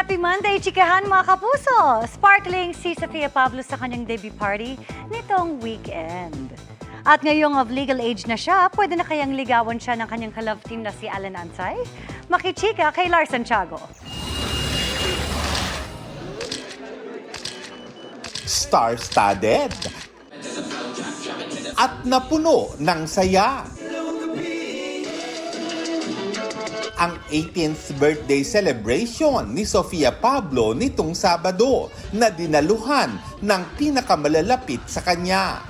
Happy Monday, chikahan mga kapuso! Sparkling si Sofia Pablo sa kanyang debut party nitong weekend. At ngayong of legal age na siya, pwede na kayang ligawan siya ng kanyang ka-love team na si Alan Ansay? Makichika kay Lars Santiago. Star-studded at napuno ng saya. Ang 18th birthday celebration ni Sofia Pablo nitong Sabado na dinaluhan ng pinakamalalapit sa kanya.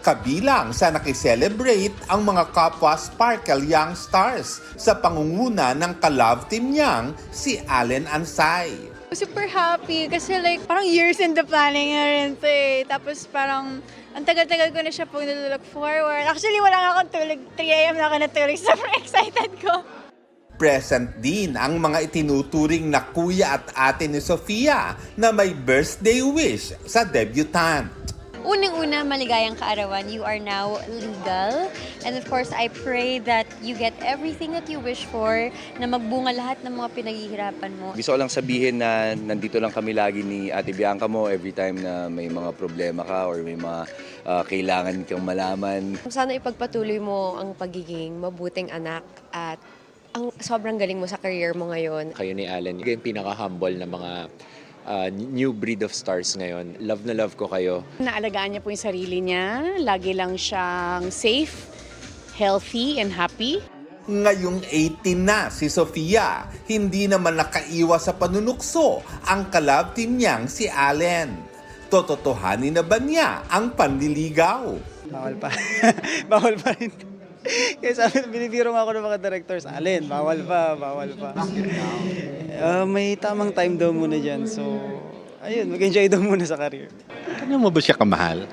Kabilang sa nakiselebrate ang mga kapwa Sparkle Young Stars sa pangunguna ng ka-love team niyang si Alan Ansay. Super happy kasi like parang years in the planning na rin to eh. Tapos parang ang tagal-tagal ko na siya pag nilolook forward. Actually wala nga akong tulog. 3 a.m. na ako natulog. Super excited ko. Present din ang mga itinuturing na kuya at ate ni Sofia na may birthday wish sa debutant. Unang-una, maligayang kaarawan. You are now legal. And of course, I pray that you get everything that you wish for, na magbunga lahat ng mga pinaghihirapan mo. Gusto ko lang sabihin na nandito lang kami lagi ni Ate Bianca mo every time na may mga problema ka or may mga kailangan kang malaman. Sana ipagpatuloy mo ang pagiging mabuting anak at ang sobrang galing mo sa career mo ngayon. Kayo ni Alan, yung pinaka-humble na mga new breed of stars ngayon. Love na love ko kayo. Naalagaan niya po yung sarili niya. Lagi lang siyang safe, healthy, and happy. Ngayong 18 na si Sofia, hindi naman nakaiwas sa panunukso ang ka-love team niyang si Allen. Tototohanin na ba niya ang panliligaw? Bawal pa. Bawal pa rin. Kaya sabi, binibiro nga ako ng mga directors, Allen, bawal pa. May tamang time daw muna dyan. So, ayun, mag-enjoy daw muna sa career. Ano mo ba siya kamahal?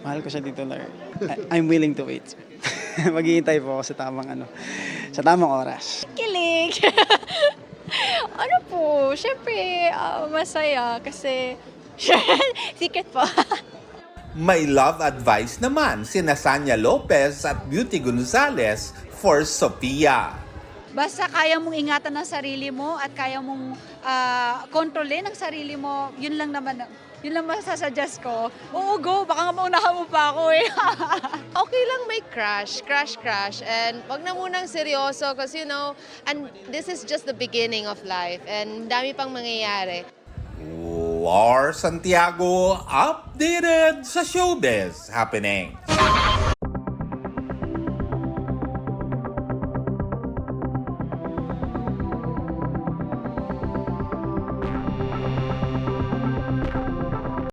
Mahal ko siya dito, Lar. I'm willing to wait. Maghihintay po ako sa tamang oras. Kilig! Ano po, syempre masaya kasi secret po. May love advice naman sina Sanya Lopez at Beauty Gonzalez for Sofia. Basta kaya mong ingatan ang sarili mo at kaya mong kontrolin ang sarili mo, yun lang masasuggest ko. Oo, go, baka nga maunahan mo pa ako eh. Okay lang may crush. And wag na munang seryoso kasi and this is just the beginning of life and dami pang mangyayari. Lars Santiago, updated sa showbiz happening.